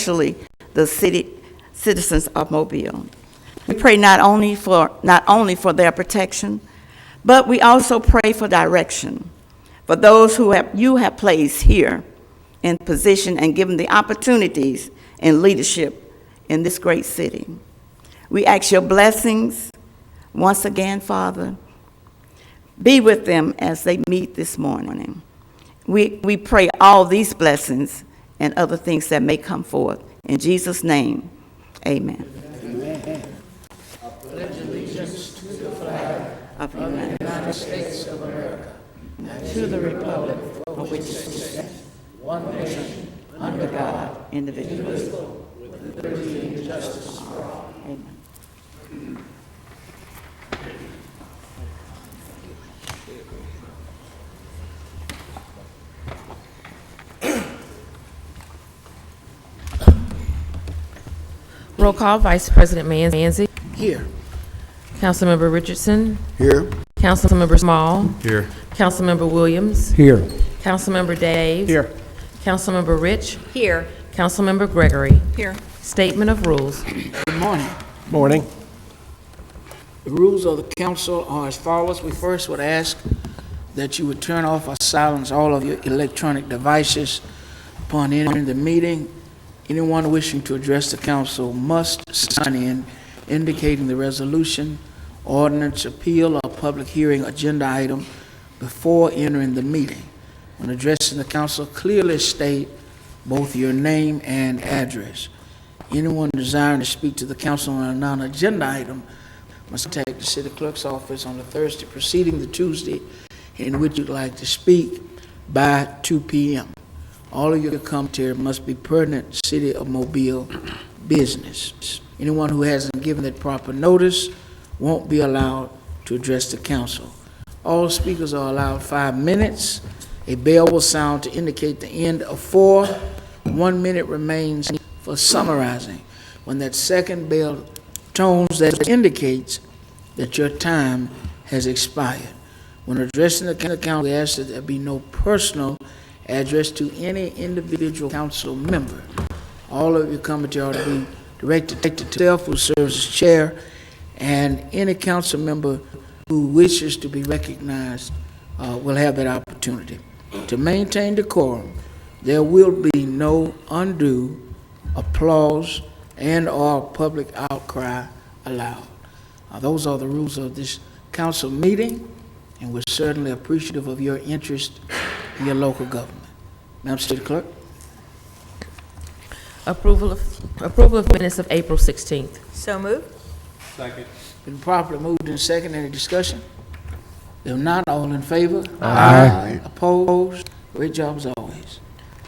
especially the citizens of Mobile. We pray not only for their protection, but we also pray for direction for those who you have placed here in position and given the opportunities and leadership in this great city. We ask your blessings once again, Father. Be with them as they meet this morning. We pray all these blessings and other things that may come forth. In Jesus' name, amen. Amen. I pledge allegiance to the flag of the United States of America and to the republic for which it stands, one nation, under God, indivisible, with liberty and justice for all. Amen. Roll call, Vice President Manzi. Here. Councilmember Richardson. Here. Councilmember Small. Here. Councilmember Williams. Here. Councilmember Daves. Here. Councilmember Rich. Here. Councilmember Gregory. Here. Statement of rules. Good morning. Morning. The rules of the council are as follows. We first would ask that you would turn off or silence all of your electronic devices upon entering the meeting. Anyone wishing to address the council must sign in indicating the resolution, ordinance, appeal, or public hearing agenda item before entering the meeting. When addressing the council, clearly state both your name and address. Anyone desiring to speak to the council on a non-agenda item must contact the city clerk's office on the Thursday preceding the Tuesday in which you'd like to speak by 2 p.m. All of your commentary must be pertinent to City of Mobile business. Anyone who hasn't given it proper notice won't be allowed to address the council. All speakers are allowed 5 minutes. A bell will sound to indicate the end of 4. 1 minute remains for summarizing. When that second bell tones, that indicates that your time has expired. When addressing the council, we ask that there be no personal address to any individual council member. All of your commentary ought to be directed to self who serves as chair, and any council member who wishes to be recognized will have that opportunity. To maintain decorum, there will be no undue applause and or public outcry allowed. Those are the rules of this council meeting, and we're certainly appreciative of your interest in your local government. Madam City Clerk. Approval of minutes of April 16th. So moved. Second. Been properly moved in second. Any discussion? If not, all in favor? Aye. Opposed? Great job as always.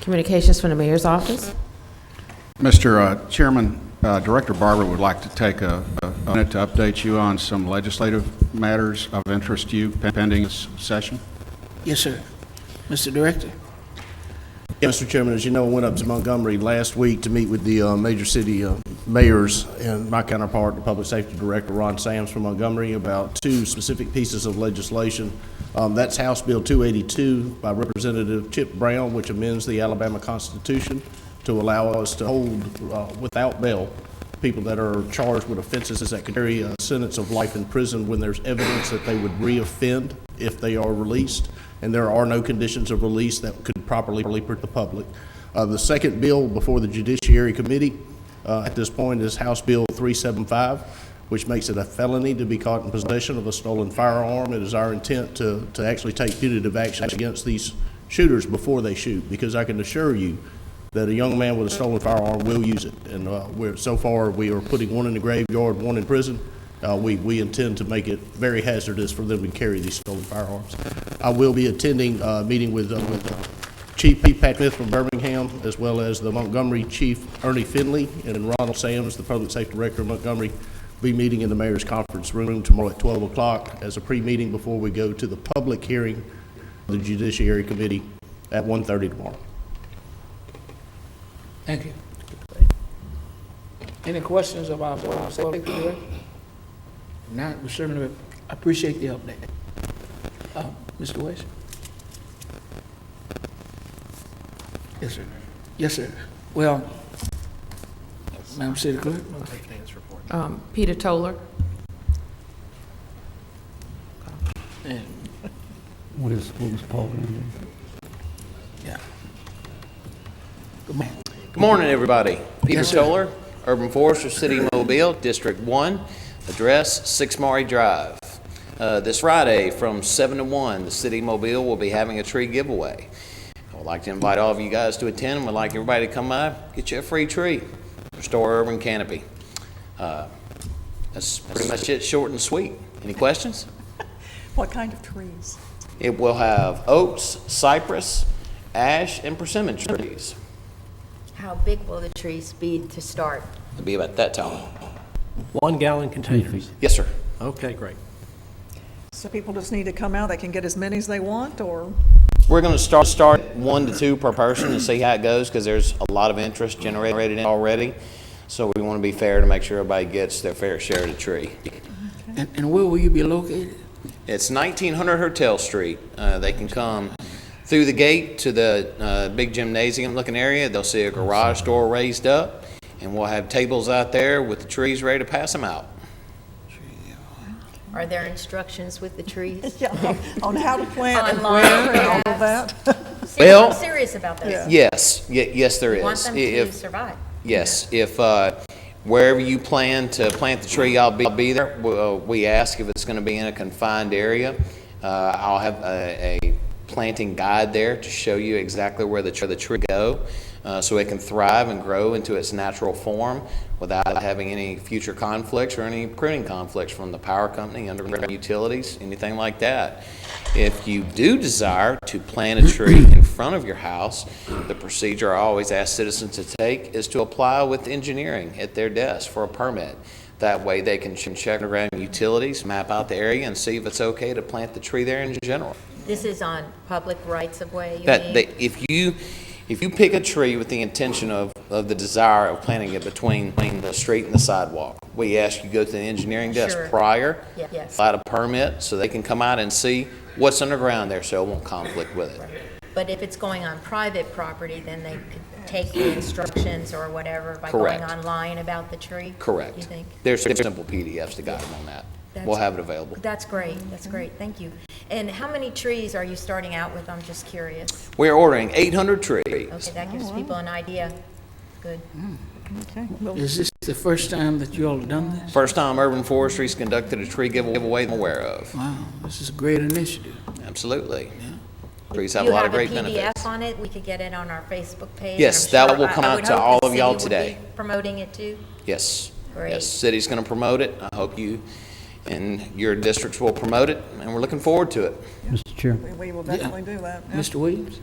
Communications from the mayor's office. Mr. Chairman, Director Barber would like to take a minute to update you on some legislative matters of interest to you pending this session. Yes, sir. Mr. Director. Yeah, Mr. Chairman, as you know, I went up to Montgomery last week to meet with the major city mayors and my counterpart, the Public Safety Director, Ron Sams from Montgomery, about 2 specific pieces of legislation. That's House Bill 282 by Representative Chip Brown, which amends the Alabama Constitution to allow us to hold without bail people that are charged with offenses that could carry a sentence of life in prison when there's evidence that they would re-offend if they are released, and there are no conditions of release that could properly protect the public. The second bill before the Judiciary Committee at this point is House Bill 375, which makes it a felony to be caught in possession of a stolen firearm. It is our intent to actually take punitive action against these shooters before they shoot, because I can assure you that a young man with a stolen firearm will use it. And so far we are putting 1 in the graveyard, 1 in prison. We intend to make it very hazardous for them to carry these stolen firearms. I will be attending a meeting with Chief Pat Smith from Birmingham, as well as the Montgomery Chief Ernie Finley, and Ronald Sams, the Public Safety Director of Montgomery, be meeting in the Mayor's Conference Room tomorrow at 12 o'clock as a pre-meeting before we go to the public hearing of the Judiciary Committee at 1:30 tomorrow. Thank you. Any questions of our Safety Director? If not, we certainly appreciate the update. Mr. West? Yes, sir. Yes, sir. Well, Madam City Clerk? Peter Toller. And, What was Paul going to do? yeah. Good morning. Good morning, everybody. Peter Yes, sir. Toller, Urban Forester, City of Mobile, District 1, address 6 Maury Drive. This Friday from 7 to 1, the City of Mobile will be having a tree giveaway. I would like to invite all of you guys to attend, and would like everybody to come by, get you a free tree. Restore Urban Canopy. That's pretty much it, short and sweet. Any questions? What kind of trees? It will have oaks, cypress, ash, and persimmon trees. How big will the trees be to start? It'll be about that tall. 1 gallon containers. Yes, sir. Okay, great. So people just need to come out, they can get as many as they want, or? We're going to start 1 to 2 per person and see how it goes, because there's a lot of interest generated already. So we want to be fair to make sure everybody gets their fair share of the tree. And where will you be located? It's 1900 Hotel Street. They can come through the gate to the big gymnasium looking area. They'll see a garage door raised up, and we'll have tables out there with the trees ready to pass them out. Are there instructions with the trees? Yeah, on how to plant and Online, where and all of perhaps. that. Well- I'm serious about this. Yes, yes, there We want is. them to survive. Yes, if wherever you plan to plant the tree, I'll be there. We ask if it's going to be in a confined area. I'll have a planting guide there to show you exactly where the tree go, so it can thrive and grow into its natural form without having any future conflicts or any pruning conflicts from the power company, underground utilities, anything like that. If you do desire to plant a tree in front of your house, the procedure I always ask citizens to take is to apply with engineering at their desk for a permit. That way they can check underground utilities, map out the area, and see if it's okay to plant the tree there in general. This is on public rights-of-way, you That mean? if you pick a tree with the intention of the desire of planting it between the street and the sidewalk, we ask you to go to the engineering desk Sure. prior, Yes. file a permit so they can come out and see what's underground there, so it won't conflict with it. But if it's going on private property, then they could take the instructions or whatever by going Correct. online about the tree? Correct. You think? There's simple PDFs to guide them on that. We'll have it available. That's great, that's great, thank you. And how many trees are you starting out with? I'm just curious. We're ordering 800 trees. Okay, that gives people an idea. Good. Okay, well, Is this the first time that you all have done this? First time Urban Forestry's conducted a tree giveaway I'm aware of. Wow, this is a great initiative. Absolutely. Trees have You a lot of great have a benefits. PDF on it? We could get it on our Facebook page? Yes, and I'm that sure- will come I out would to hope all the of y'all city would be today. promoting it too? Yes. Great. Yes, city's going to promote it. I hope you and your districts will promote it, and we're looking forward to it. Mr. Chair, we will definitely do that. yeah. Mr. Williams?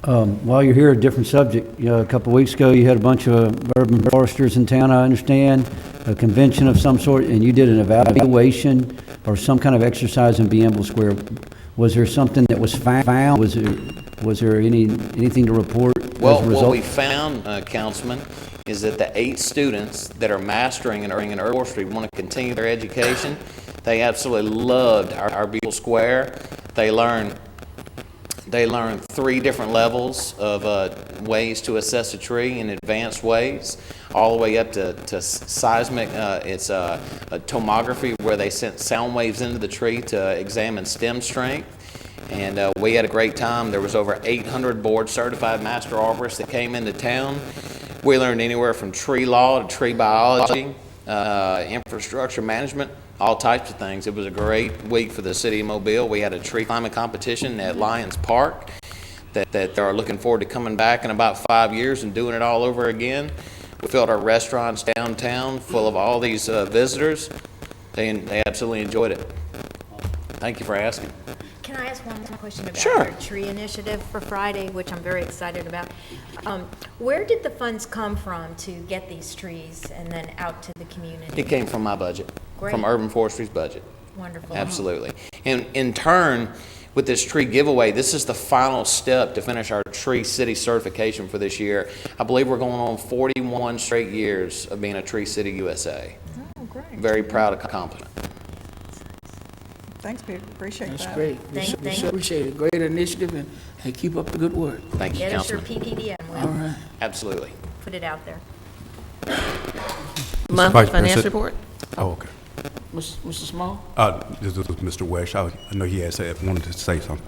while you're here, a different subject. A couple of weeks ago, you had a bunch of urban foresters in town, I understand, a convention of some sort, and you did an evaluation or some kind of exercise in Bienville Square. Was there something that was found? Was there anything to report as a Well, result? what we found, Councilman, is that the 8 students that are mastering in urban forestry want to continue their education. They absolutely loved our Bienville Square. They learned 3 different levels of ways to assess a tree in advanced ways, all the way up to seismic. It's a tomography where they sent sound waves into the tree to examine stem strength. And we had a great time. There was over 800 board-certified master arborists that came into town. We learned anywhere from tree law to tree biology, infrastructure management, all types of things. It was a great week for the city of Mobile. We had a tree climbing competition at Lions Park that they are looking forward to coming back in about 5 years and doing it all over again. We filled our restaurants downtown full of all these visitors. They absolutely enjoyed it. Thank you for asking. Can I ask one more question about Sure. our tree initiative for Friday, which I'm very excited about? Where did the funds come from to get these trees and then out to the community? It came from my budget, from Great. Urban Forestry's budget. Wonderful. Absolutely. And in turn, with this tree giveaway, this is the final step to finish our Tree City certification for this year. I believe we're going on 41 straight years of being a Tree City USA. Oh, great. Very proud accomplishment. Thanks, Peter, appreciate that. That's great. We Thank so you. appreciate it. Great initiative, and hey, keep up the good work. Thank you, Get us your Councilman. PPD and All we'll right. Absolutely. put it out there. Month Vice financial President. report? Oh, okay. Mr. Small? This is Mr. Wesh. I know he had said, wanted to say something.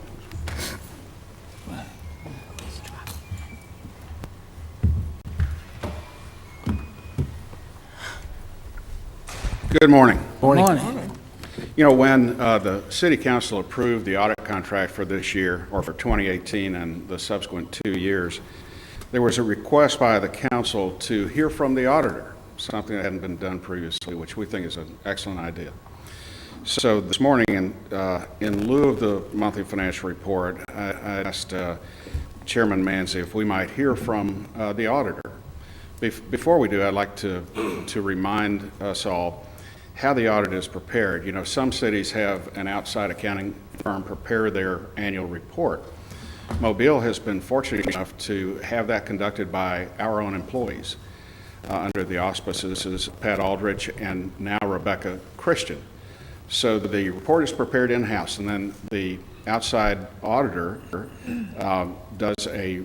Good morning. Morning. You know, when the city council approved the audit contract for this year, or for 2018 and the subsequent 2 years, there was a request by the council to hear from the auditor, something that hadn't been done previously, which we think is an excellent idea. So this morning, in lieu of the monthly financial report, I asked Chairman Manzi if we might hear from the auditor. Before we do, I'd like to remind us all how the audit is prepared. You know, some cities have an outside accounting firm prepare their annual report. Mobile has been fortunate enough to have that conducted by our own employees under the auspices of Pat Aldrich and now Rebecca Christian. So the report is prepared in-house, and then the outside auditor does a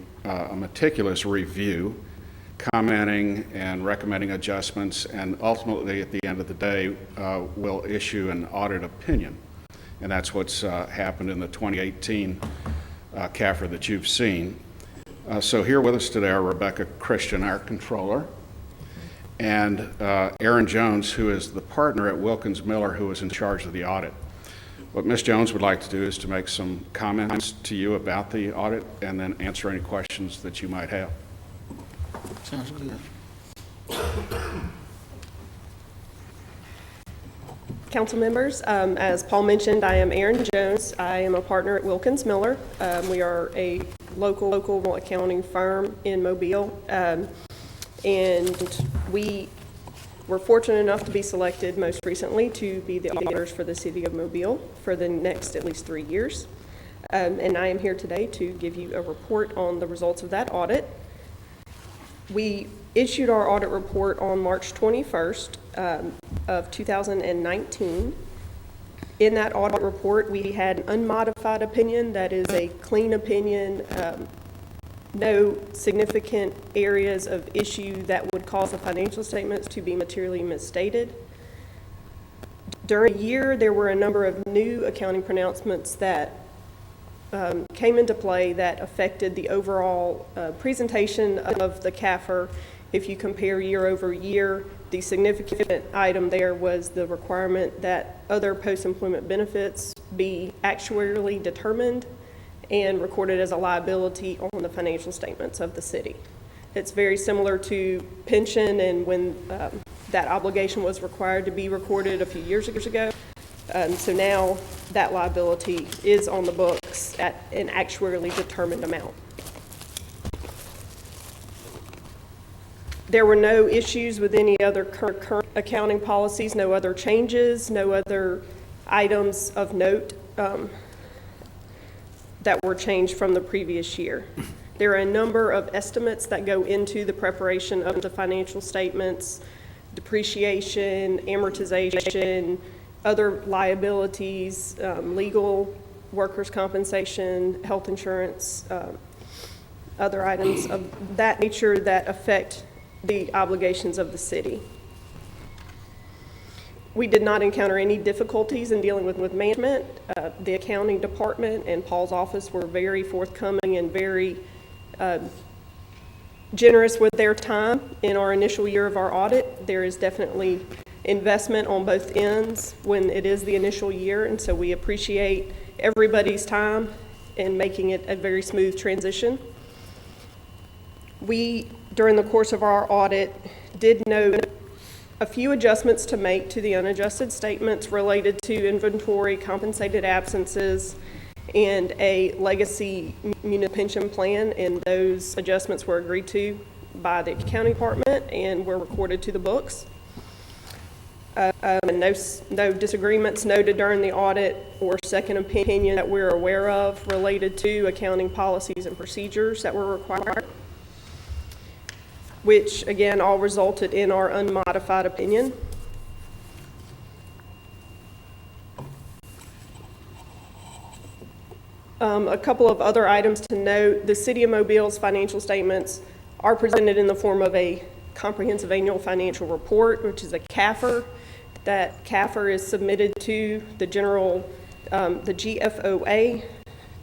meticulous review, commenting and recommending adjustments, and ultimately, at the end of the day, will issue an audit opinion. And that's what's happened in the 2018 CAFR that you've seen. So here with us today are Rebecca Christian, our controller, and Aaron Jones, who is the partner at Wilkins Miller, who is in charge of the audit. What Ms. Jones would like to do is to make some comments to you about the audit and then answer any questions that you might have. Sounds good. Council members, as Paul mentioned, I am Aaron Jones. I am a partner at Wilkins Miller. We are a local accounting firm in Mobile, and we were fortunate enough to be selected most recently to be the auditors for the city of Mobile for the next at least 3 years. And I am here today to give you a report on the results of that audit. We issued our audit report on March 21st of 2019. In that audit report, we had an unmodified opinion, that is a clean opinion, no significant areas of issue that would cause the financial statements to be materially misstated. During the year, there were a number of new accounting pronouncements that came into play that affected the overall presentation of the CAFR. If you compare year over year, the significant item there was the requirement that other post-employment benefits be actuarially determined and recorded as a liability on the financial statements of the city. It's very similar to pension, and when that obligation was required to be recorded a few years ago. So now that liability is on the books at an actuarially determined amount. There were no issues with any other current accounting policies, no other changes, no other items of note that were changed from the previous year. There are a number of estimates that go into the preparation of the financial statements: depreciation, amortization, other liabilities, legal, workers' compensation, health insurance, other items of that nature that affect the obligations of the city. We did not encounter any difficulties in dealing with management. The accounting department and Paul's office were very forthcoming and very generous with their time in our initial year of our audit. There is definitely investment on both ends when it is the initial year, and so we appreciate everybody's time in making it a very smooth transition. We, during the course of our audit, did note a few adjustments to make to the unadjusted statements related to inventory, compensated absences, and a legacy municipal pension plan, and those adjustments were agreed to by the accounting department and were recorded to the books. And no disagreements noted during the audit or second opinion that we're aware of related to accounting policies and procedures that were required, which again all resulted in our unmodified opinion. A couple of other items to note: the City of Mobile's financial statements are presented in the form of a Comprehensive Annual Financial Report, which is a CAFR. That CAFR is submitted to the the GFOA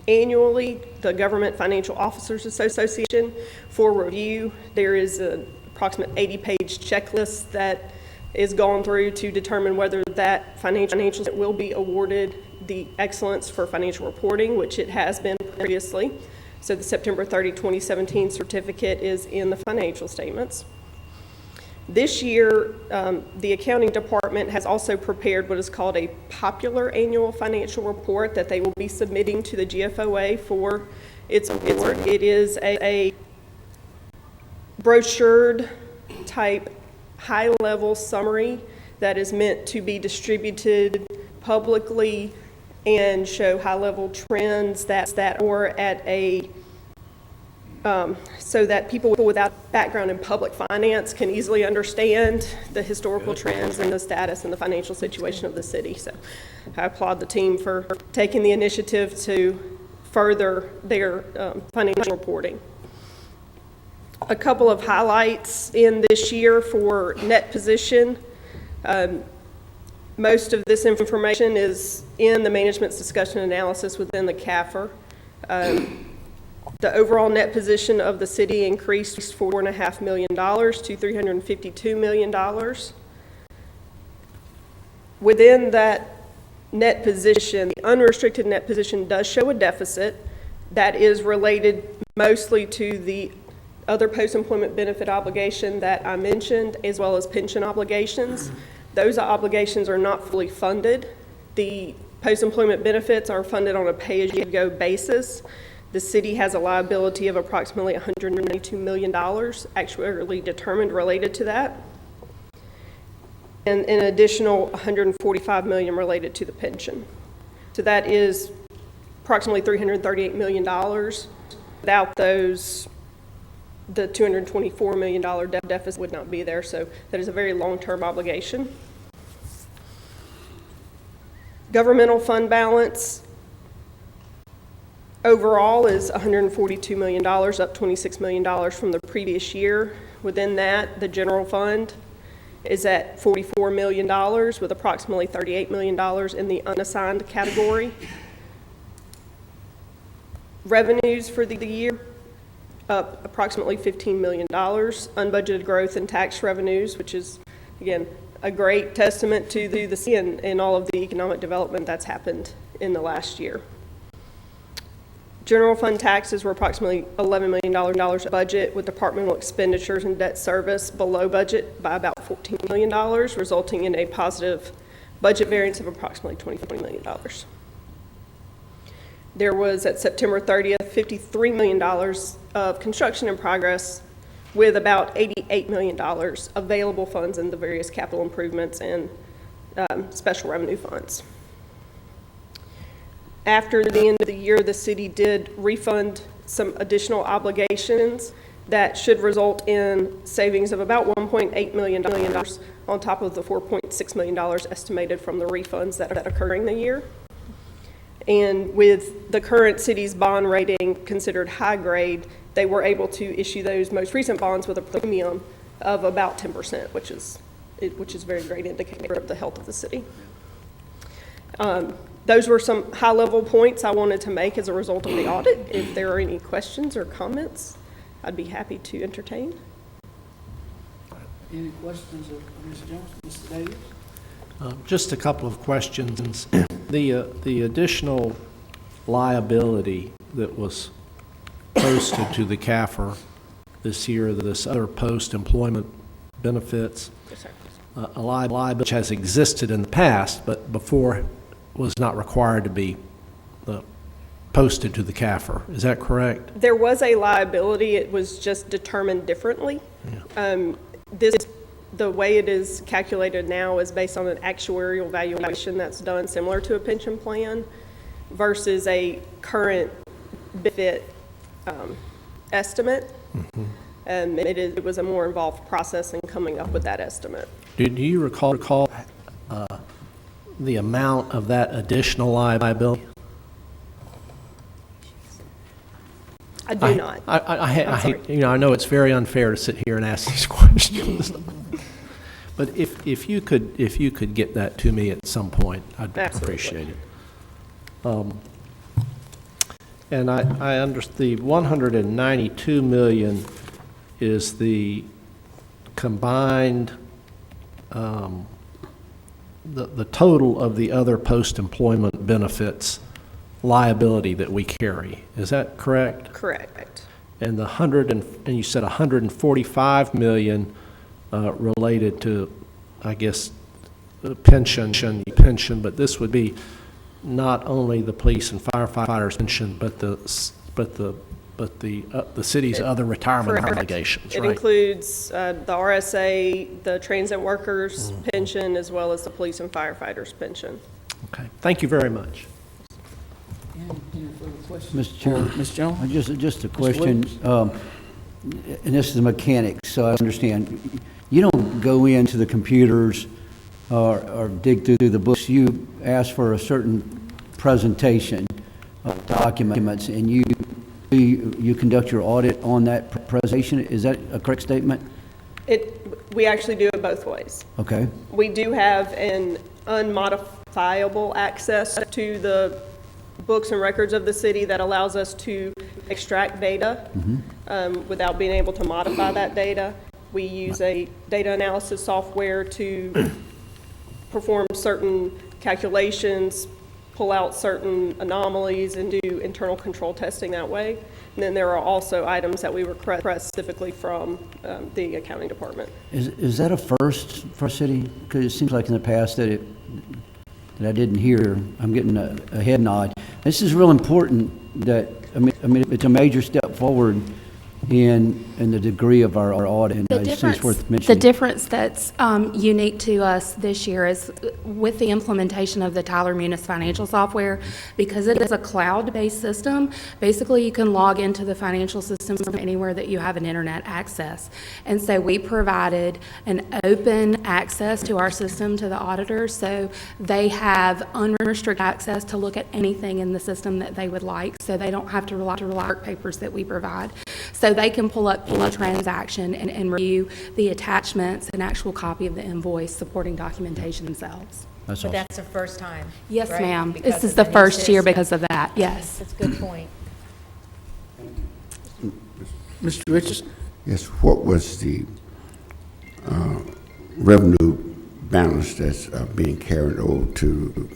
annually, the Government Financial Officers Association, for review. There is an approximate 80-page checklist that is gone through to determine whether that financial will be awarded the Excellence for Financial Reporting, which it has been previously. So the September 30, 2017 certificate is in the financial statements. This year, the accounting department has also prepared what is called a popular annual financial report that they will be submitting to the GFOA for its award. It is a brochured type high-level summary that is meant to be distributed publicly and show high-level trends that or at a so that people without background in public finance can easily understand the historical trends and the status and the financial situation of the city. So I applaud the team for taking the initiative to further their financial reporting. A couple of highlights in this year for net position. Most of this information is in the management's discussion analysis within the CAFR. The overall net position of the city increased $4.5 million to $352 million. Within that net position, the unrestricted net position does show a deficit that is related mostly to the other post-employment benefit obligation that I mentioned, as well as pension obligations. Those obligations are not fully funded. The post-employment benefits are funded on a pay-as-you-go basis. The city has a liability of approximately $192 million, actuarially determined related to that, and an additional $145 million related to the pension. So that is approximately $338 million. Without those, the $224 million deficit would not be there, so that is a very long-term obligation. Governmental fund balance overall is $142 million, up $26 million from the previous year. Within that, the general fund is at $44 million, with approximately $38 million in the unassigned category. Revenues for the year, up approximately $15 million. Unbudgeted growth in tax revenues, which is, again, a great testament to the city and all of the economic development that's happened in the last year. General fund taxes were approximately $11 million budget, with departmental expenditures and debt service below budget by about $14 million, resulting in a positive budget variance of approximately $20 million. There was, at September 30th, $53 million of construction in progress, with about $88 million available funds in the various capital improvements and special revenue funds. After the end of the year, the city did refund some additional obligations that should result in savings of about $1.8 million on top of the $4.6 million estimated from the refunds that occurred during the year. And with the current city's bond rating considered high grade, they were able to issue those most recent bonds with a premium of about 10%, which is a very great indicator of the health of the city. Those were some high-level points I wanted to make as a result of the audit. If there are any questions or comments, I'd be happy to entertain. Any questions of Ms. Jones, Mr. Davis? Just a couple of questions. The additional liability that was posted to the CAFR this year, this other post-employment benefits, Yes, sir. a liability which has existed in the past, but before was not required to be posted to the CAFR. Is that correct? There was a liability. It was just determined differently. Yeah. The way it is calculated now is based on an actuarial valuation that's done similar to a pension plan versus a current benefit estimate. Mm-hmm. It was a more involved process in coming up with that estimate. Do you recall the amount of that additional liability? I do not. I hate, I know it's very unfair to sit here and ask these questions. But if you could get that to me at some point, I'd Absolutely. appreciate it. And I understand the 192 million is the combined, the total of the other post-employment benefits liability that we carry. Is that correct? Correct. And and you said 145 million related to, I guess, pension, but this would be not only the police and firefighters pension, but the city's other retirement Correct. obligations, It right? includes the RSA, the transit workers' pension, as well as the police and firefighters' pension. Okay, thank you very much. Any further questions? Mr. Chairman, Ms. Jones? just a question, and this is the mechanics, so I understand. You don't go into the computers or dig through the books. You ask for a certain presentation of documents, and you conduct your audit on that presentation. Is that a correct statement? We actually do it both ways. Okay. We do have an unmodifiable access to the books and records of the city that allows us to extract data without being able to modify that data. We use a data analysis software to perform certain calculations, pull out certain anomalies, and do internal control testing that way. And then there are also items that we request specifically from the accounting department. Is that a first for a city? Because it seems like in the past that I didn't hear. I'm getting a head nod. This is real important. That I mean, it's a major step forward in the degree of our audit. And I think it's worth mentioning. The difference that's unique to us this year is with the implementation of the Tyler Munis financial software, because it is a cloud-based system. Basically, you can log into the financial system from anywhere that you have an internet access. And so we provided an open access to our system to the auditors, so they have unrestricted access to look at anything in the system that they would like, so they don't have to rely on work papers that we provide. So they can pull up any transaction and review the attachments, an actual copy of the invoice supporting documentation themselves. That's But awesome. that's the first time, Yes, right? ma'am. Because This is of the new first year system. because of that, yes. That's a good point. Mr. Richardson? Yes, what was the revenue balance that's being carried over to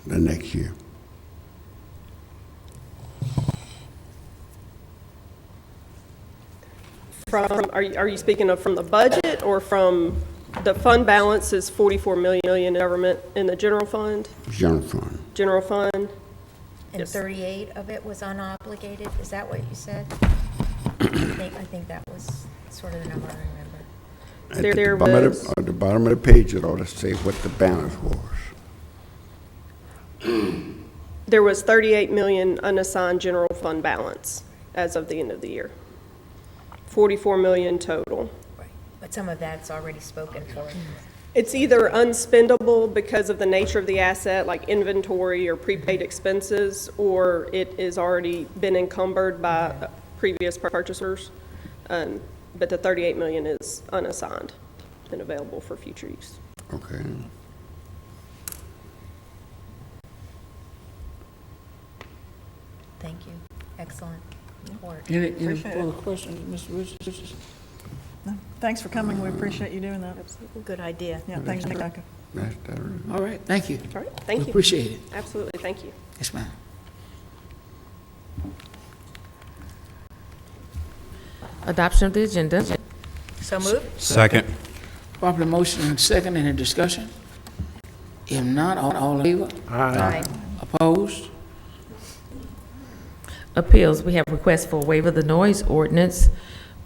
the next year? Are you speaking of from the budget or from, the fund balance is 44 million in government in the general fund? General fund. General fund, And Yes. 38 of it was unobligated, is that what you said? I think that was sort of the number I remember. There was- At the bottom of the page, it ought to say what the balance was. there was 38 million unassigned general fund balance as of the end of the year. 44 million total. Right. But some of that's already spoken for. It's either unspendable because of the nature of the asset, like inventory or prepaid expenses, or it is already been encumbered by previous purchasers. But the 38 million is unassigned and available for future use. Okay. Thank you. Excellent report. Any Appreciate further it. questions, Mr. Richardson? No, thanks for coming, we appreciate you doing that. Good idea. Yeah, thanks, Rebecca. All right, thank you. All right, thank We you. appreciate it. Absolutely, thank you. Yes, ma'am. Adoption of the agenda. So moved? Second. Properly motion and second, any discussion? If not, all in favor? Aye. Opposed? Appeals, we have requests for waiver of the noise ordinance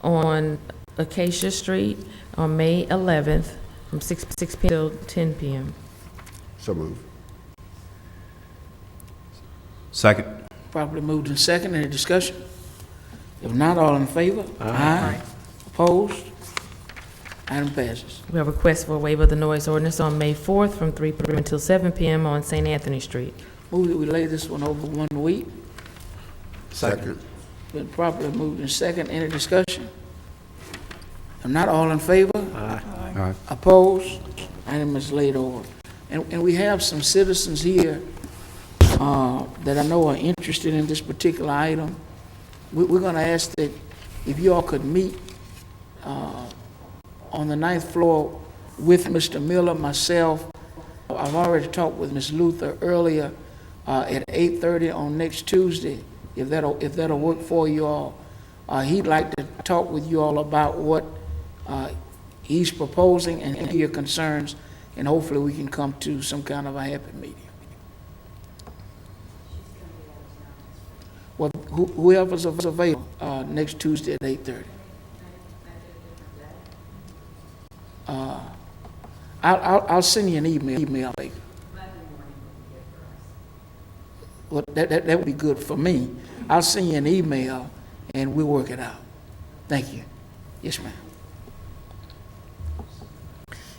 on Acacia Street on May 11th from 6 p.m. till 10 p.m. So move. Second. Properly moved and second, any discussion? If not, all in favor? Aye. Opposed? Item passes. We have requests for waiver of the noise ordinance on May 4th from 3 p.m. until 7 p.m. on St. Anthony Street. Move that we lay this one over 1 week. Second. Been properly moved in second. Any discussion? If not, all in favor? Aye. Opposed? Item is laid over. And we have some citizens here that I know are interested in this particular item. We're going to ask that if you all could meet on the 9th floor with Mr. Miller, myself. I've already talked with Ms. Luther earlier at 8:30 on next Tuesday, if that'll work for you all. He'd like to talk with you all about what he's proposing and hear your concerns, and hopefully we can come to some kind of a happy medium. Well, whoever's available next Tuesday at 8:30. I'll send you an email later. Well, that would be good for me. I'll send you an email and we'll work it out. Thank you. Yes, ma'am.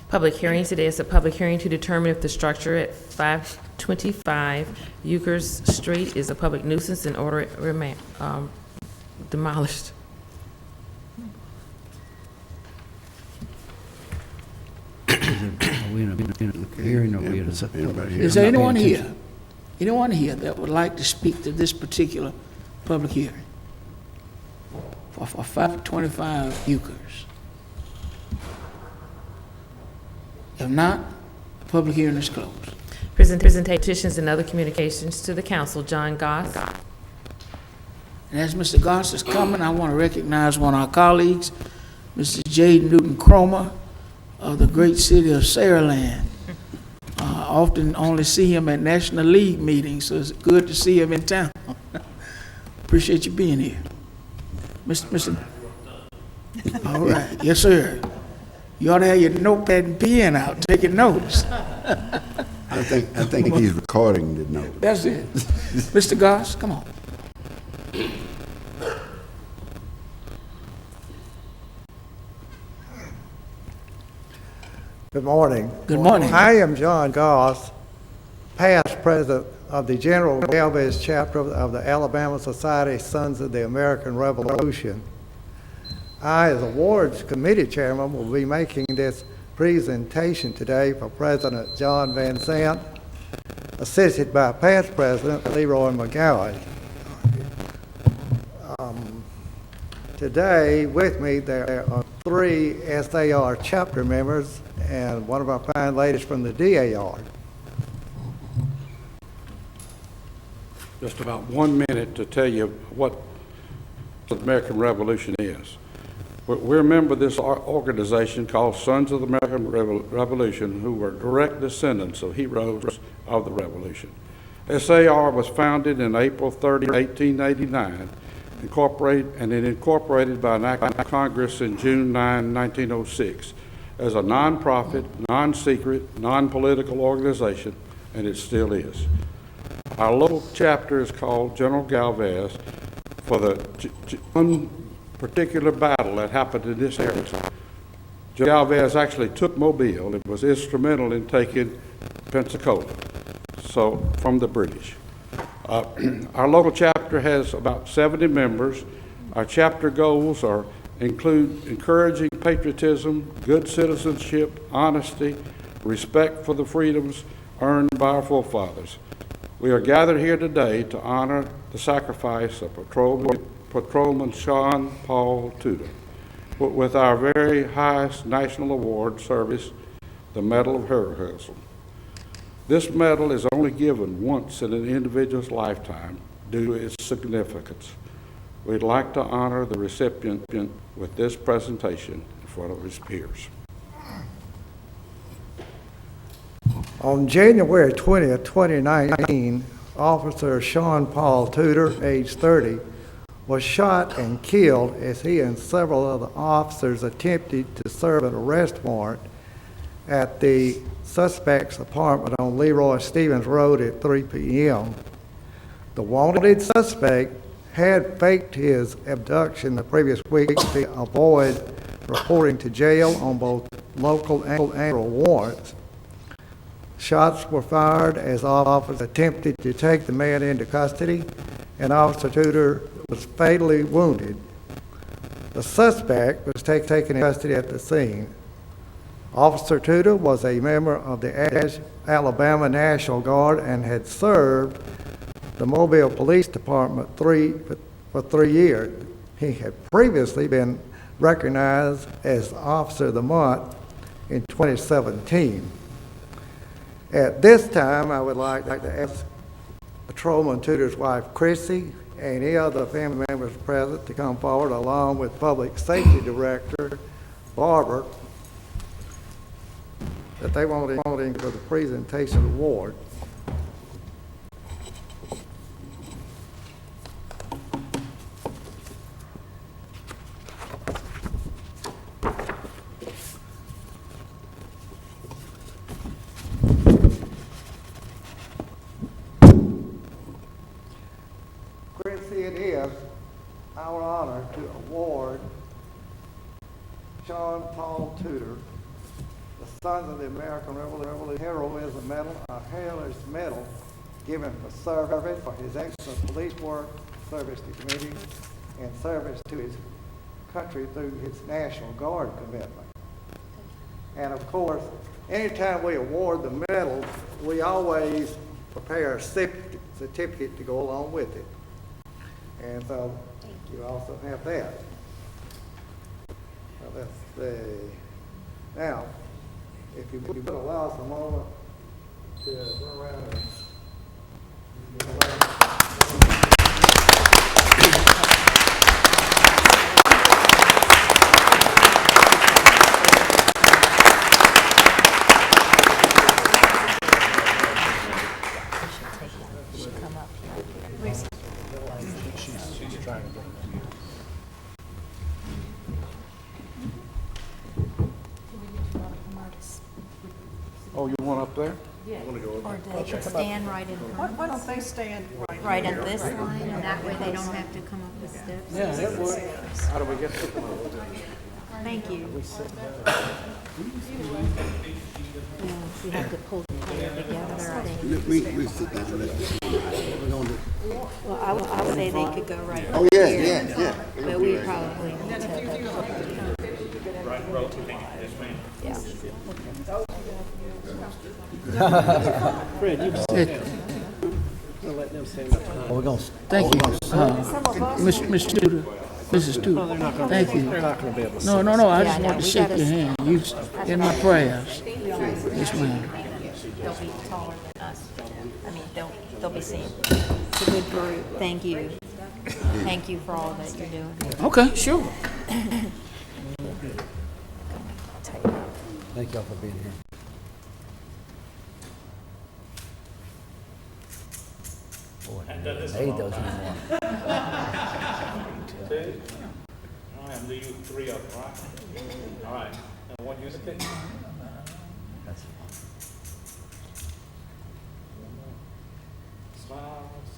Public hearing today is a public hearing to determine if the structure at 525 Euchers Street is a public nuisance and order it demolished. Are we in a hearing or are we in a? Is there anyone here that would like to speak to this particular public hearing for 525 Euchers? If not, the public hearing is closed. Presentation petitions and other communications to the council. John Goss. And as Mr. Goss is coming, I want to recognize one of our colleagues, Mr. J. Newton Cromer of the great city of Saraland. Often only see him at National League meetings, so it's good to see him in town. Appreciate you being here. Mr. All right. Yes, sir. You ought to have your notepad and pen out, taking notes. I think he's recording the note. That's it. Mr. Goss, come on. Good morning. Good morning. I am John Goss, past president of the General Galvez chapter of the Alabama Society Sons of the American Revolution. I, as awards committee chairman, will be making this presentation today for President John Van Zant, assisted by past president Leroy McGowan. Today with me there are 3 SAR chapter members and one of our fine ladies from the DAR. Just about 1 minute to tell you what the American Revolution is. We're a member of this organization called Sons of the American Revolution, who were direct descendants of heroes of the Revolution. SAR was founded in April 30, 1889, incorporated by an act of Congress in June 9, 1906, as a non-profit, non-secret, non-political organization, and it still is. Our local chapter is called General Galvez for the one particular battle that happened in this area. General Galvez actually took Mobile. It was instrumental in taking Pensacola, so from the British. Our local chapter has about 70 members. Our chapter goals include encouraging patriotism, good citizenship, honesty, respect for the freedoms earned by our forefathers. We are gathered here today to honor the sacrifice of Patrolman Sean Paul Tudor with our very highest national award service, the Medal of Heroism. This medal is only given once in an individual's lifetime due to its significance. We'd like to honor the recipient with this presentation in front of his peers. On January 20th, 2019, Officer Sean Paul Tudor, age 30, was shot and killed as he and several other officers attempted to serve an arrest warrant at the suspect's apartment on Leroy Stevens Road at 3 p.m. The wanted suspect had faked his abduction the previous week to avoid reporting to jail on both local and federal warrants. Shots were fired as officers attempted to take the man into custody, and Officer Tudor was fatally wounded. The suspect was taken into custody at the scene. Officer Tudor was a member of the Alabama National Guard and had served the Mobile Police Department for 3 years. He had previously been recognized as Officer of the Month in 2017. At this time, I would like to ask Patrolman Tudor's wife, Chrissy, and any other family members present to come forward, along with Public Safety Director Barber, that they want in for the presentation award. Chrissy, it is our honor to award Sean Paul Tudor the Sons of the American Revolution Heroism Medal, a Heroes Medal given for service for his excellent police work, service to community, and service to his country through his National Guard commitment. And of course, anytime we award the medals, we always prepare a certificate to go along with it. And so you also have that. Now, let's see. Now, if you would allow us a moment to go around and Oh, you want up there? Or they stand right in front. Why don't they stand Right at this line, and that way they don't have to come up the steps. Yeah, that works. How do we get to them? Thank you. Yeah, you have to pull the player together, I think. We sit down and Well, I would say they could go right Oh, over yeah, here. yeah. But we probably need to. Yeah. Fred, you Thank let them stand up. We're going to Thank you. Ms. Tudor, Mrs. Tudor, thank you. They're not going to be able to. No, I just Yeah, want to we shake gotta- your hand. You in my prayers. Yes, ma'am. They'll be taller than us. I mean, they'll be seen. It's a good group. Thank you. Thank you for all that you're doing. Okay, sure. Thank y'all for being here. Boy, I haven't made those anymore. Two. All right, leave three of them, right? All right. Now, one unit pick. That's Smiles.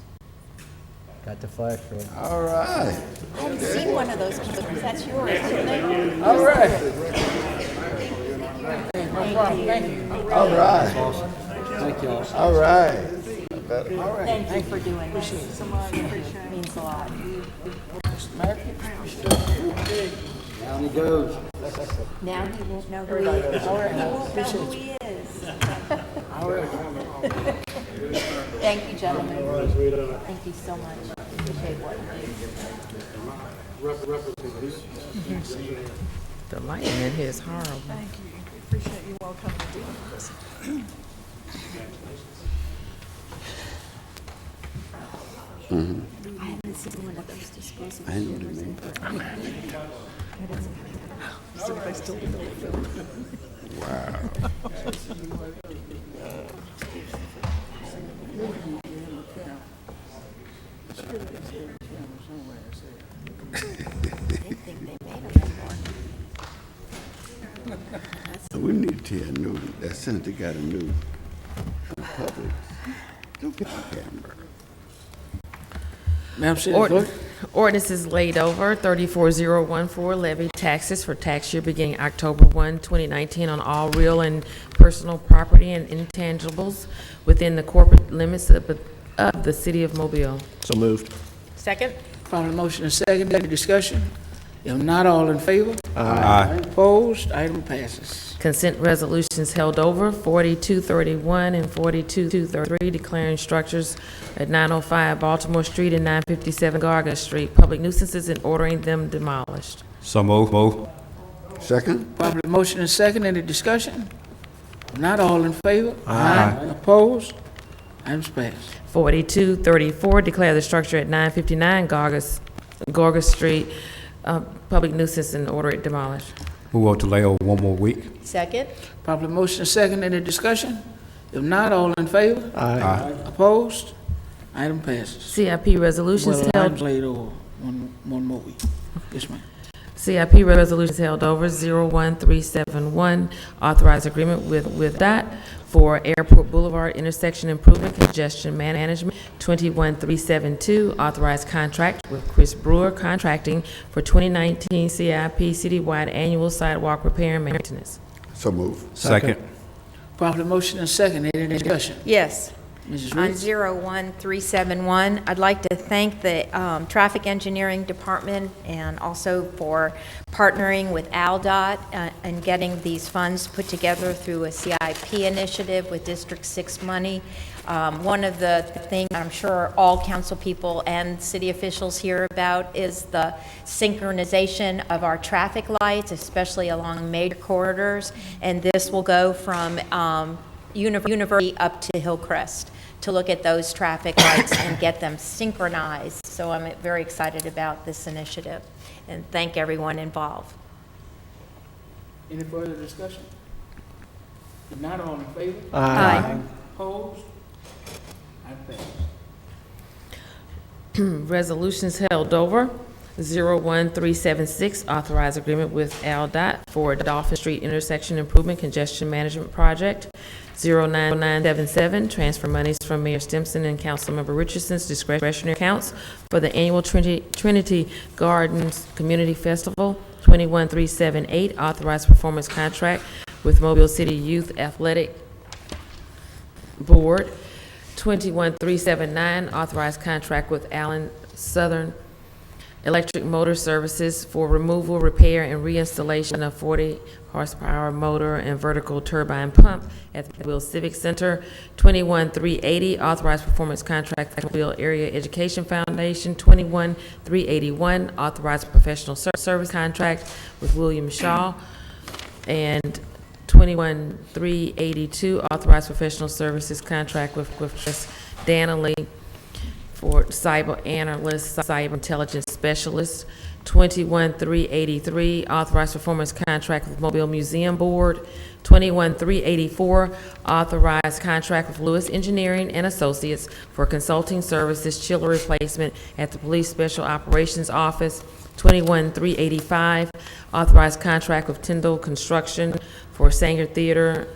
got the flash, Fred. All right. I've seen one of those pictures. That's yours, isn't it? All right. All right. Thank y'all. All right. Thank you for doing this. So much. Means a lot. Down he goes. Now he won't know who he is. He won't know who he is. Thank you, gentlemen. Thank you so much. Appreciate what you do. The lighting in here is horrible. Thank you. Appreciate you all coming and doing this. I haven't seen one of those disposable. I know what you mean. See if they still do it. Wow. We need to hear a new, that senator got a new public. Don't get the camera. Madam City Clerk? Ordinance is laid over, 34014, levy taxes for tax year beginning October 1, 2019 on all real and personal property and intangibles within the corporate limits of the city of Mobile. So moved. Second? Probably motion and second, any discussion? If not, all in favor? Aye. Opposed? Item passes. Consent resolutions held over, 4231 and 4233, declaring structures at 905 Baltimore Street and 957 Garga Street public nuisances and ordering them demolished. So move. Second? Probably motion and second, any discussion? If not, all in favor? Aye. Opposed? Items passed. 4234, declare the structure at 959 Garga Street public nuisance and order it demolished. Move on to lay over one more week. Second? Probably motion and second, any discussion? If not, all in favor? Aye. Opposed? Item passes. CIP resolutions Well, held. items laid over one more week. Yes, ma'am. CIP resolutions held over, 01371, authorized agreement with DOT for Airport Boulevard intersection improvement congestion management. 21372, authorized contract with Chris Brewer Contracting for 2019 CIP citywide annual sidewalk repair and maintenance. So move. Second. Probably motion and second, any discussion? Yes. Mrs. On Reed? 01371, I'd like to thank the Traffic Engineering Department and also for partnering with ALDOT and getting these funds put together through a CIP initiative with District 6 money. One of the things I'm sure all council people and city officials hear about is the synchronization of our traffic lights, especially along major corridors, and this will go from University up to Hillcrest to look at those traffic lights and get them synchronized. So I'm very excited about this initiative and thank everyone involved. Any further discussion? If not, all in favor? Aye. Opposed? Item passes. Resolutions held over, 01376, authorized agreement with ALDOT for Dolphin Street intersection improvement congestion management project. 09977, transfer monies from Mayor Stimson and Councilmember Richardson's discretionary accounts for the annual Trinity Gardens Community Festival. 21378, authorized performance contract with Mobile City Youth Athletic Board. 21379, authorized contract with Allen Southern Electric Motor Services for removal, repair, and reinstallation of 40 horsepower motor and vertical turbine pump at the Mobile Civic Center. 21380, authorized performance contract with Mobile Area Education Foundation. 21381, authorized professional service contract with William Shaw. And 21382, authorized professional services contract with Danley for cyber analyst, cyber intelligence specialist. 21383, authorized performance contract with Mobile Museum Board. 21384, authorized contract with Lewis Engineering and Associates for consulting services, chiller replacement at the Police Special Operations Office. 21385, authorized contract with Tyndall Construction for Sanger Theater,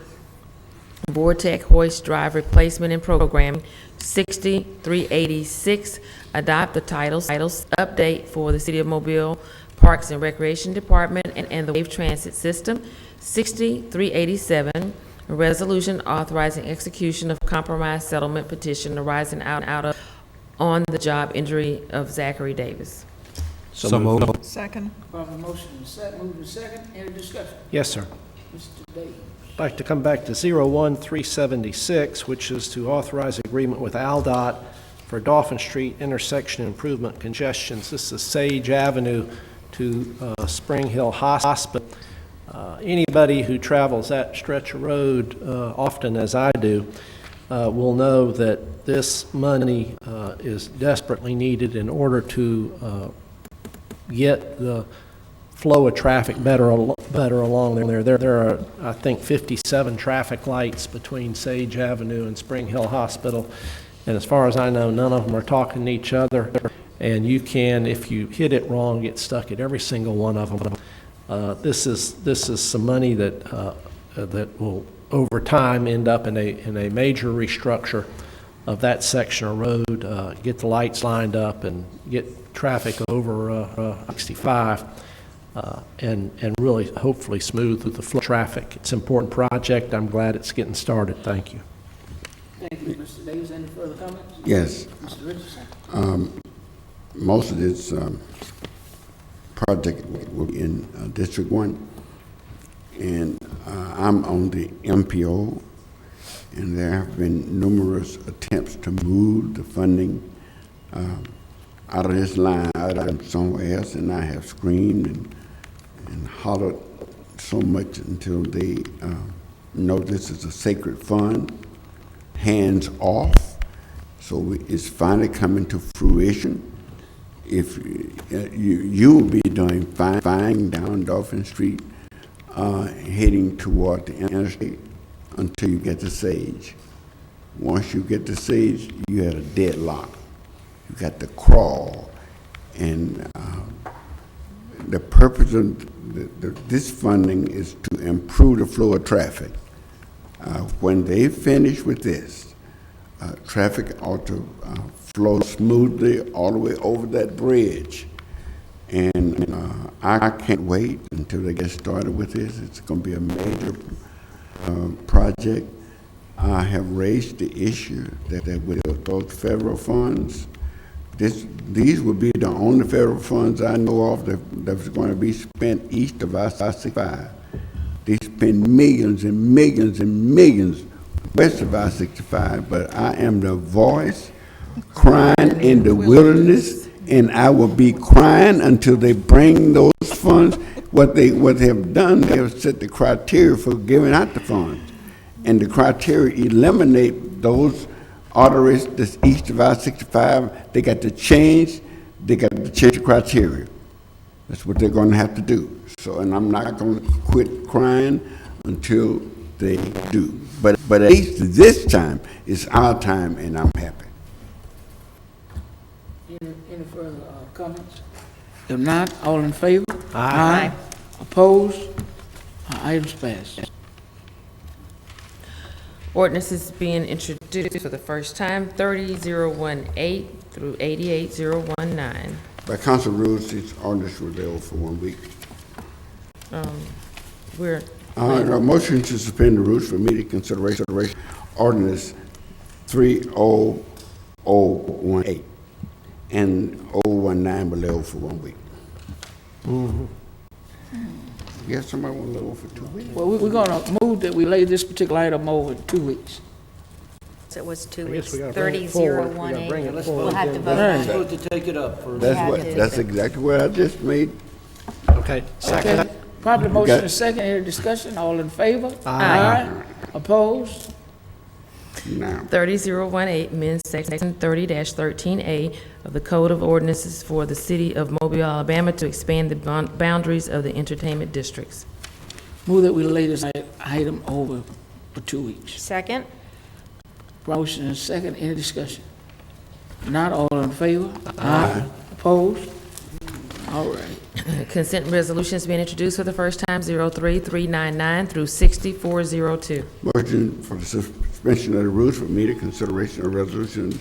Vortec hoist drive replacement and programming. 386, adopt the titles update for the City of Mobile Parks and Recreation Department and the Wave Transit System. 387, a resolution authorizing execution of compromise settlement petition arising out of on-the-job injury of Zachary Davis. So move. Second. Probably motion and second, moved and second, any discussion? Yes, sir. Mr. Davis? I'd like to come back to 01376, which is to authorize agreement with ALDOT for Dolphin Street intersection improvement congestions. This is Sage Avenue to Spring Hill Hospital. Anybody who travels that stretch of road often, as I do, will know that this money is desperately needed in order to get the flow of traffic better along there. There are, I think, 57 traffic lights between Sage Avenue and Spring Hill Hospital, and as far as I know, none of them are talking to each other, and you can, if you hit it wrong, get stuck at every single one of them. This is some money that will, over time, end up in a major restructure of that section of road, get the lights lined up and get traffic over 65. And really, hopefully, smooth through the flow of traffic. It's an important project. I'm glad it's getting started. Thank you. Thank you, Mr. Davis. Any further comments? Yes. Mr. Richardson? most of this project will be in District 1, and I'm on the MPO, and there have been numerous attempts to move the funding out of this line, out of somewhere else, and I have screamed and hollered so much until they know this is a sacred fund, hands off. So it's finally coming to fruition. If you will be doing fine down Dolphin Street, heading toward the interstate until you get to Sage. Once you get to Sage, you had a deadlock. You got to crawl, and the purpose of this funding is to improve the flow of traffic. When they finish with this, traffic ought to flow smoothly all the way over that bridge. And I can't wait until they get started with this. It's going to be a major project. I have raised the issue that with those federal funds, these would be the only federal funds I know of that's going to be spent east of I-65. They spend millions and millions and millions west of I-65, but I am the voice crying in the wilderness, and I will be crying until they bring those funds. What they have done, they have set the criteria for giving out the funds, and the criteria eliminate those arteries that's east of I-65. They got to change the criteria. That's what they're going to have to do. So, and I'm not going to quit crying until they do. But at least this time, it's our time, and I'm happy. Any further comments? If not, all in favor? Aye. Opposed? Items passed. Ordinance is being introduced for the first time, 30018 through 88019. By council rules, these ordinance will be over for 1 week. We're A motion to suspend the rules for immediate consideration, ordinance 30018 and 019 will lay over for 1 week. Yes, somebody will lay over for 2 weeks. Well, we're going to move that we lay this particular item over 2 weeks. So it was 2 I weeks, guess we gotta bring it forward. We gotta bring it 30018. forward. We'll have to vote Right. on it. Vote to take it up for. That's exactly what I just made. Okay, second. Okay. Probably motion Got- and second, any discussion, all in favor? Aye. Opposed? Now, 30018 amends Section 30-13A of the Code of Ordinances for the City of Mobile, Alabama to expand the boundaries of the entertainment districts. Move that we lay this item over for 2 weeks. Second? Motion and second, any discussion? Not all in favor? Aye. Opposed? All right. Consent resolutions being introduced for the first time, 03399 through 6402. motion for the suspension of the rules for immediate consideration of resolution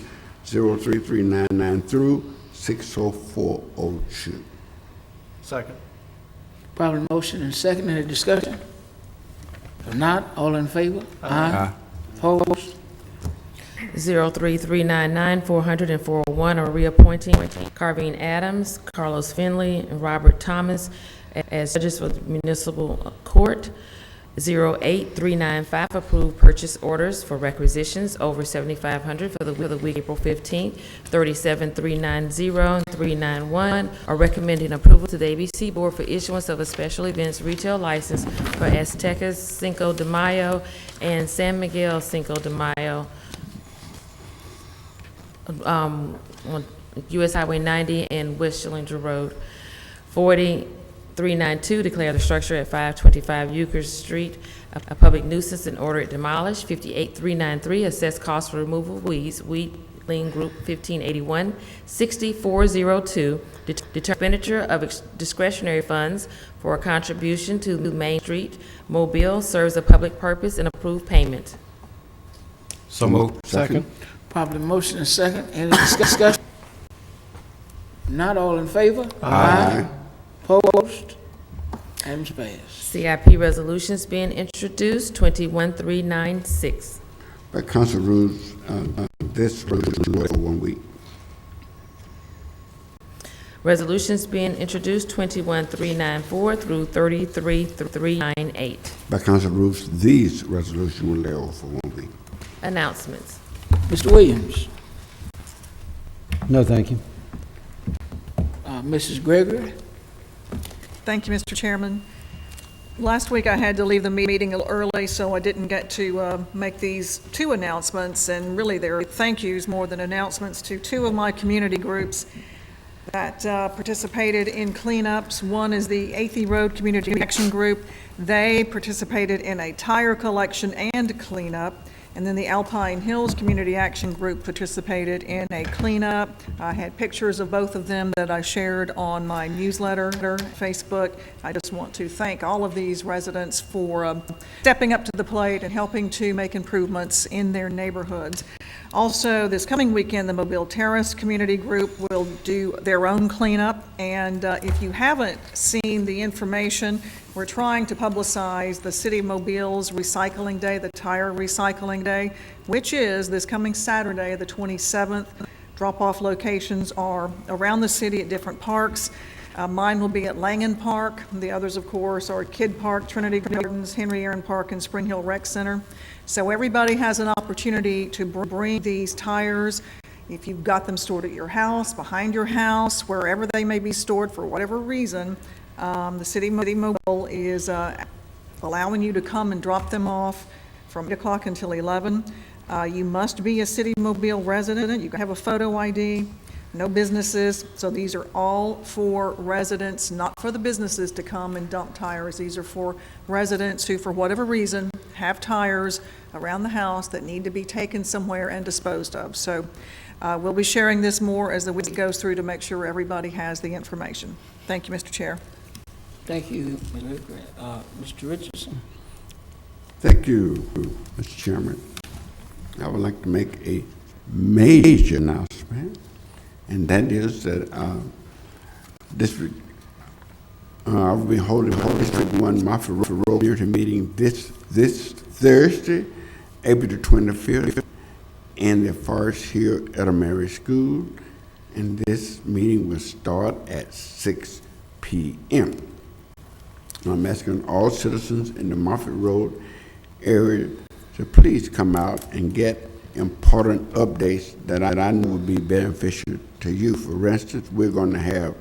03399 through 60402. Second. Probably motion and second, any discussion? If not, all in favor? Aye. Opposed? 03399, 400, and 401 are reappointing Carveen Adams, Carlos Finley, and Robert Thomas as judges for the municipal court. 08395, approve purchase orders for requisitions over $7,500 for the week April 15th. 37390 and 391 are recommending approval to the ABC Board for issuance of a special events retail license for Aztecas Cinco de Mayo and San Miguel Cinco de Mayo on U.S. Highway 90 and West Schillinger Road. 392, declare the structure at 525 Euchre Street a public nuisance and order it demolished. 58393, assess cost for removal of weeds, Weedling Group 1581. 6402, determine expenditure of discretionary funds for a contribution to Main Street, Mobile, serves a public purpose, and approve payment. So moved. Second. Probably motion and second, any discussion? Not all in favor? Aye. Opposed? Items passed. CIP resolutions being introduced, 21396. By council rules, this resolution will for 1 week. Resolutions being introduced, 21394 through 33398. By council rules, these resolutions will lay over for 1 week. Announcements. Mr. Williams, No, thank you. Mrs. Gregory. Thank you, Mr. Chairman. Last week, I had to leave the meeting a little early, so I didn't get to make these two announcements, and really they're thank yous more than announcements to two of my community groups that participated in cleanups. One is the Athey Road Community Action Group. They participated in a tire collection and cleanup. And then the Alpine Hills Community Action Group participated in a cleanup. I had pictures of both of them that I shared on my newsletter, Facebook. I just want to thank all of these residents for stepping up to the plate and helping to make improvements in their neighborhoods. Also, this coming weekend, the Mobile Terrace Community Group will do their own cleanup. And if you haven't seen the information, we're trying to publicize the City of Mobile's Recycling Day, the Tire Recycling Day, which is this coming Saturday, the 27th. Drop-off locations are around the city at different parks. Mine will be at Langen Park. The others, of course, are at Kidd Park, Trinity Gardens, Henry Aaron Park, and Spring Hill Rec Center. So everybody has an opportunity to bring these tires. If you've got them stored at your house, behind your house, wherever they may be stored for whatever reason, the City Mobile is allowing you to come and drop them off from 8 o'clock until 11. You must be a City Mobile resident. You can have a photo ID. No businesses. So these are all for residents, not for the businesses to come and dump tires. These are for residents who, for whatever reason, have tires around the house that need to be taken somewhere and disposed of. So we'll be sharing this more as the week goes through to make sure everybody has the information. Thank you, Mr. Chair. Thank you, Ms. Mr. Richardson. Thank you, Mr. Chairman. I would like to make a major announcement, and that is that I will be holding District 1 Moffett Road Community meeting this Thursday, April the 25th, in the Forest Hill Elementary School, and this meeting will start at 6 p.m. I'm asking all citizens in the Moffett Road area to please come out and get important updates that I know will be beneficial to you. For instance, we're going to have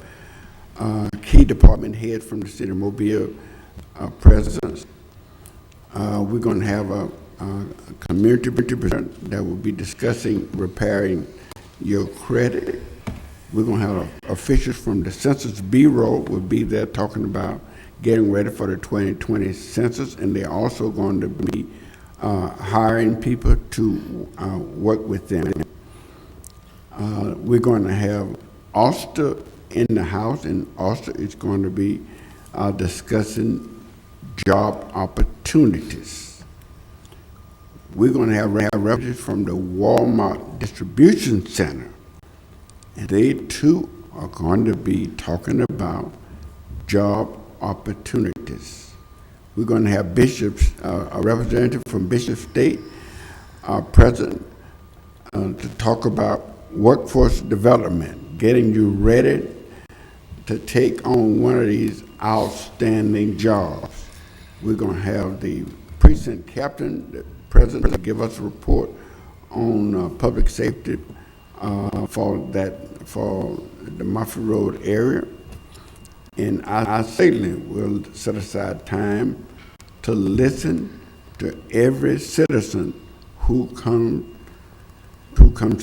key department heads from the City of Mobile presence. We're going to have a community president that will be discussing repairing your credit. We're going to have officials from the Census Bureau will be there talking about getting ready for the 2020 census, and they're also going to be hiring people to work with them. We're going to have Ulster in the house, and Ulster is going to be discussing job opportunities. We're going to have representatives from the Walmart Distribution Center, and they too are going to be talking about job opportunities. We're going to have bishops, a representative from Bishop State present to talk about workforce development, getting you ready to take on one of these outstanding jobs. We're going to have the precinct captain, the president, to give us a report on public safety for the Moffett Road area. And I certainly will set aside time to listen to every citizen who comes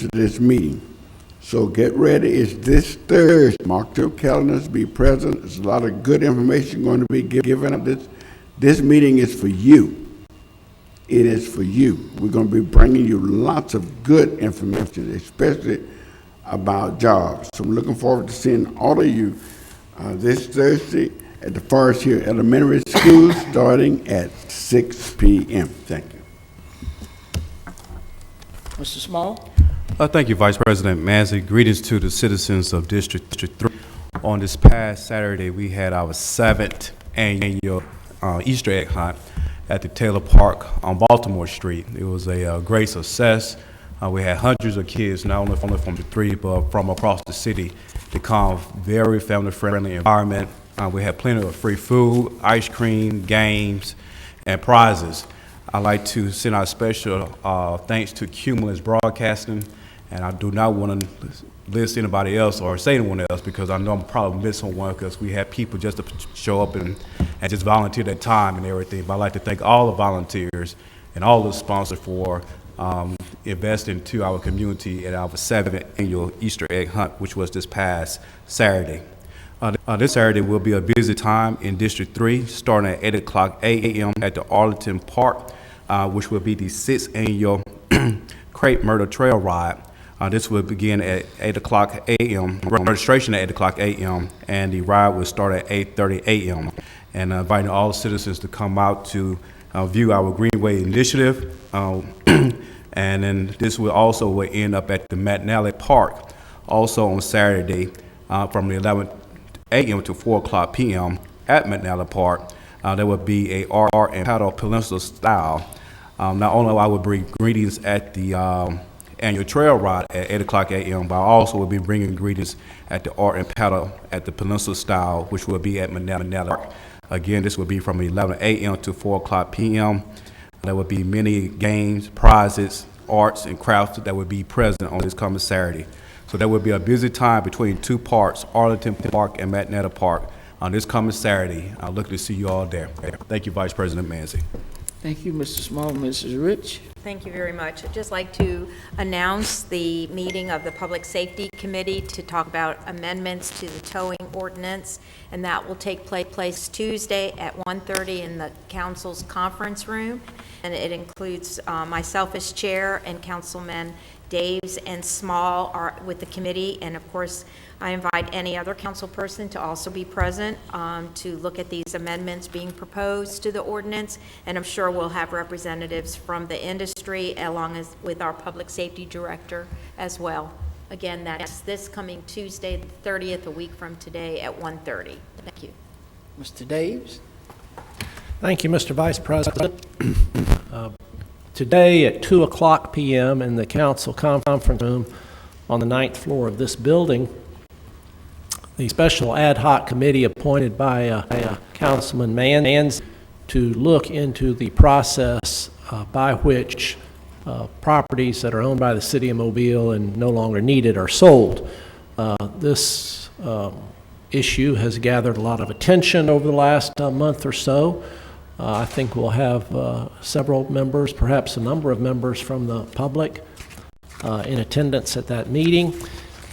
to this meeting. So get ready. It's this Thursday. Mark your calendars, be present. There's a lot of good information going to be given up. This meeting is for you. It is for you. We're going to be bringing you lots of good information, especially about jobs. So I'm looking forward to seeing all of you this Thursday at the Forest Hill Elementary School starting at 6 p.m. Thank you. Mr. Small? Thank you, Vice President Massey. Greetings to the citizens of District 3. On this past Saturday, we had our 7th annual Easter egg hunt at the Taylor Park on Baltimore Street. It was a great success. We had hundreds of kids, not only from the 3, but from across the city, to calm, very family-friendly environment. We have plenty of free food, ice cream, games, and prizes. I'd like to send out special thanks to Cumulus Broadcasting, and I do not want to list anybody else or say anyone else because I know I'm probably missing one because we have people just to show up and just volunteer their time and everything. But I'd like to thank all the volunteers and all the sponsors for investing to our community at our 7th annual Easter egg hunt, which was this past Saturday. This Saturday will be a busy time in District 3, starting at 8 o'clock a.m. at the Arlington Park, which will be the 6th annual Crepe Myrtle Trail Ride. This will begin at 8 o'clock a.m., registration at 8 o'clock a.m., and the ride will start at 8:30 a.m. And inviting all citizens to come out to view our Greenway Initiative. And then this will also end up at the McNally Park, also on Saturday from the 11 a.m. to 4 o'clock p.m. at McNally Park. There will be a art and paddle peninsula style. Not only I will bring greetings at the annual trail ride at 8 o'clock a.m., but I also will be bringing greetings at the art and paddle at the peninsula style, which will be at McNally Park. Again, this will be from 11 a.m. to 4 o'clock p.m. There will be many games, prizes, arts, and crafts that will be present on this coming Saturday. So there will be a busy time between two parks, Arlington Park and McNally Park, on this coming Saturday. I look to see you all there. Thank you, Vice President Manzi. Thank you, Mr. Small. Mrs. Rich? Thank you very much. I'd just like to announce the meeting of the Public Safety Committee to talk about amendments to the towing ordinance, and that will take place Tuesday at 1:30 in the council's conference room, and it includes myself as chair and Councilman Daves and Small are with the committee, and of course, I invite any other council person to also be present to look at these amendments being proposed to the ordinance, and I'm sure we'll have representatives from the industry along with our public safety director as well. Again, that's this coming Tuesday, the 30th, a week from today at 1:30. Thank you. Mr. Daves? Thank you, Mr. Vice President. Today at 2 o'clock p.m. in the council conference room on the 9th floor of this building, the special ad hoc committee appointed by Councilman Manzi to look into the process by which properties that are owned by the city of Mobile and no longer needed are sold. This issue has gathered a lot of attention over the last month or so. I think we'll have several members, perhaps a number of members from the public in attendance at that meeting.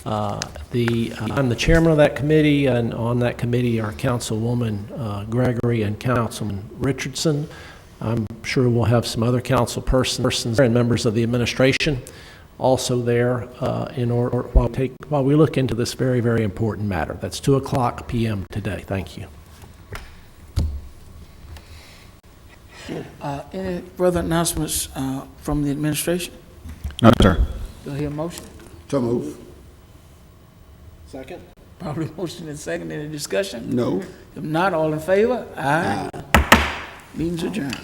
I'm the chairman of that committee, and on that committee are Councilwoman Gregory and Councilman Richardson. I'm sure we'll have some other council persons and members of the administration also there in order while we look into this very, very important matter. That's 2 o'clock p.m. today. Thank you. Any further announcements from the administration? No, sir. Do I hear a motion? So move. Second. Probably motion and second. Any discussion? No. If not, all in favor? Aye. Meeting's adjourned.